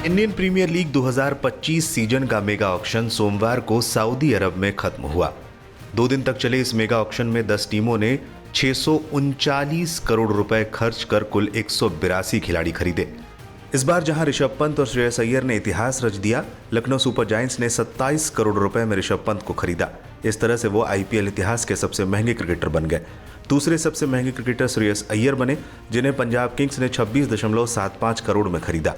Indian premiere league 2025 season का mega auction सोमवार को सऊदी अरब में खत्म हुआ। 2 दिन तक चले इस मेगा ऑक्शन में 10 टीमों ने 639 करोड़ रुपए खर्च कर कुल 182 खिलाड़ी खरीदे। इस बार जहां ऋषभ पंत और श्रेयस अय्यर ने इतिहास रच दिया, लखनऊ सुपर जायंट्स ने 27 करोड़ रुपए में ऋषभ पंत को खरीदा। इस तरह से वो आईपीएल इतिहास के सबसे महंगे क्रिकेटर बन गए। दूसरे सबसे महंगे क्रिकेटर श्रेयस अय्यर बने, जिन्हें पंजाब किंग्स ने 26.75 करोड़ में खरीदा।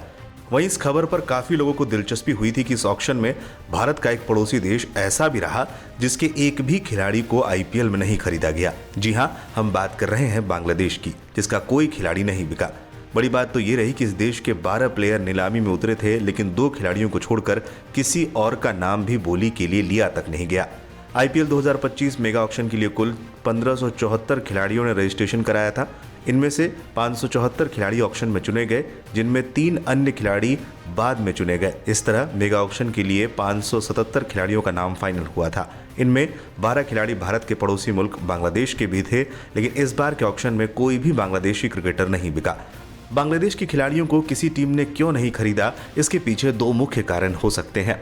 वहीं इस खबर पर काफी लोगों को दिलचस्पी हुई थी कि इस ऑक्शन में भारत का एक पड़ोसी देश ऐसा भी रहा जिसके एक भी खिलाड़ी को आईपीएल में नहीं खरीदा गया। जी हां, हम बात कर रहे हैं बांग्लादेश की, जिसका कोई खिलाड़ी नहीं बिका। बड़ी बात तो ये रही कि इस देश के 12 प्लेयर नीलामी में उतरे थे, लेकिन 2 खिलाड़ियों को छोड़कर किसी और का नाम भी बोली के लिए लिया तक नहीं गया। आईपीएल 2025 मेगा ऑक्शन के लिए कुल 1574 खिलाड़ियों ने रजिस्ट्रेशन कराया था। इनमें से 574 खिलाड़ी ऑक्शन में चुने गए, जिनमें 3 अन्य खिलाड़ी बाद में चुने गए। इस तरह मेगा ऑक्शन के लिए 577 खिलाड़ियों का नाम फाइनल हुआ था। इनमें 12 खिलाड़ी भारत के पड़ोसी मुल्क बांग्लादेश के भी थे, लेकिन इस बार के ऑक्शन में कोई भी बांग्लादेशी क्रिकेटर नहीं बिका। बांग्लादेश के खिलाड़ियों को किसी टीम ने क्यों नहीं खरीदा, इसके पीछे 2 मुख्य कारण हो सकते हैं।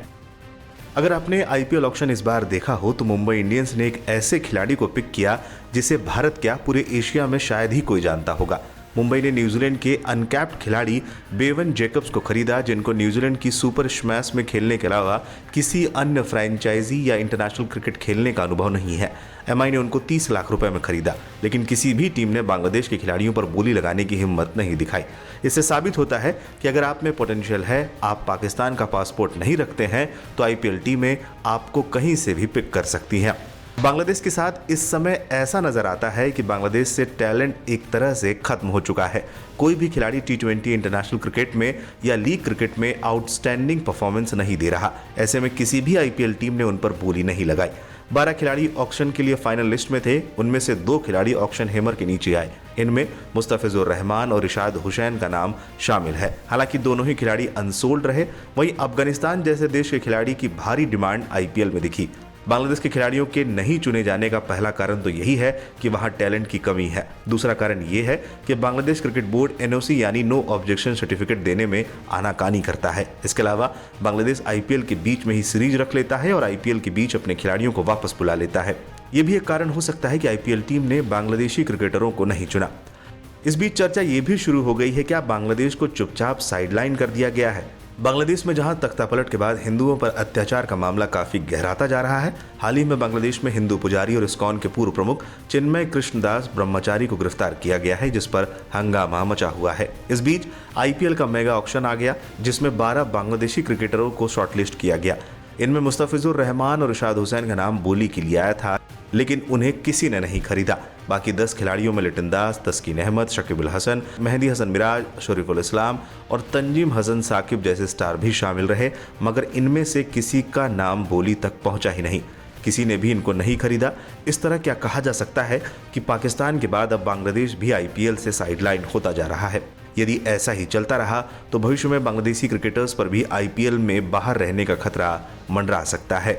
अगर आपने आईपीएल ऑक्शन इस बार देखा हो तो मुंबई इंडियंस ने एक ऐसे खिलाड़ी को पिक किया जिसे भारत क्या पूरे एशिया में शायद ही कोई जानता होगा। मुंबई ने न्यूजीलैंड के अनकैप्ड खिलाड़ी बेवन जैकब्स को खरीदा, जिनको न्यूजीलैंड की सुपर स्मैश में खेलने के अलावा किसी अन्य फ्रेंचाइजी या इंटरनेशनल क्रिकेट खेलने का अनुभव नहीं है। एमआई ने उनको 30 लाख रुपए में खरीदा, लेकिन किसी भी टीम ने बांग्लादेश के खिलाड़ियों पर बोली लगाने की हिम्मत नहीं दिखाई। इससे साबित होता है कि अगर आप में पोटेंशियल है, आप पाकिस्तान का पासपोर्ट नहीं रखते हैं, तो आईपीएल टीमें आपको कहीं से भी पिक कर सकती हैं। बांग्लादेश के साथ इस समय ऐसा नजर आता है कि बांग्लादेश से टैलेंट एक तरह से खत्म हो चुका है। कोई भी खिलाड़ी टी20 इंटरनेशनल क्रिकेट में या लीग क्रिकेट में आउटस्टैंडिंग परफॉर्मेंस नहीं दे रहा। ऐसे में किसी भी आईपीएल टीम ने उन पर बोली नहीं लगाई। 12 खिलाड़ी ऑक्शन के लिए फाइनल लिस्ट में थे, उनमें से 2 खिलाड़ी ऑक्शन हैमर के नीचे आए। इनमें मुस्तफिजुर रहमान और रिशाद हुसैन का नाम शामिल है। हालांकि दोनों ही खिलाड़ी अनसोल्ड रहे। वहीं अफगानिस्तान जैसे देश के खिलाड़ी की भारी डिमांड आईपीएल में दिखी। बांग्लादेश के खिलाड़ियों के नहीं चुने जाने का पहला कारण तो यही है कि वहां टैलेंट की कमी है। दूसरा कारण यह है कि बांग्लादेश क्रिकेट बोर्ड एनओसी यानी नो ऑब्जेक्शन सर्टिफिकेट देने में आनाकानी करता है। इसके अलावा बांग्लादेश आईपीएल के बीच में ही सीरीज रख लेता है और आईपीएल के बीच अपने खिलाड़ियों को वापस बुला लेता है। यह भी एक कारण हो सकता है कि आईपीएल टीम ने बांग्लादेशी क्रिकेटरों को नहीं चुना। इस बीच चर्चा ये भी शुरू हो गई है कि बांग्लादेश को चुपचाप साइडलाइन कर दिया गया है। बांग्लादेश में जहां तख्तापलट के बाद हिंदुओं पर अत्याचार का मामला काफी गहराता जा रहा है, हाल ही में बांग्लादेश में हिंदू पुजारी और इस्कॉन के पूर्व प्रमुख चिन्मय कृष्णदास ब्रह्मचारी को गिरफ्तार किया गया है, जिस पर हंगामा मचा हुआ है। इस बीच आईपीएल का मेगा ऑक्शन आ गया, जिसमें 12 बांग्लादेशी क्रिकेटरों को शॉर्टलिस्ट किया गया। इनमें मुस्तफिजुर रहमान और रिशाद हुसैन का नाम बोली के लिए आया था, लेकिन उन्हें किसी ने नहीं खरीदा। बाकी 10 खिलाड़ियों में लिटन दास, तस्कीन अहमद, शकीब अल हसन, मेहदी हसन मिराज, शरीफुल इस्लाम और तंजीम हसन साकिब जैसे स्टार भी शामिल रहे, मगर इनमें से किसी का नाम बोली तक पहुंचा ही नहीं। किसी ने भी इनको नहीं खरीदा। इस तरह क्या कहा जा सकता है कि पाकिस्तान के बाद अब बांग्लादेश भी आईपीएल से साइडलाइन होता जा रहा है। यदि ऐसा ही चलता रहा तो भविष्य में बांग्लादेशी क्रिकेटर्स पर भी आईपीएल में बाहर रहने का खतरा मंडरा सकता है।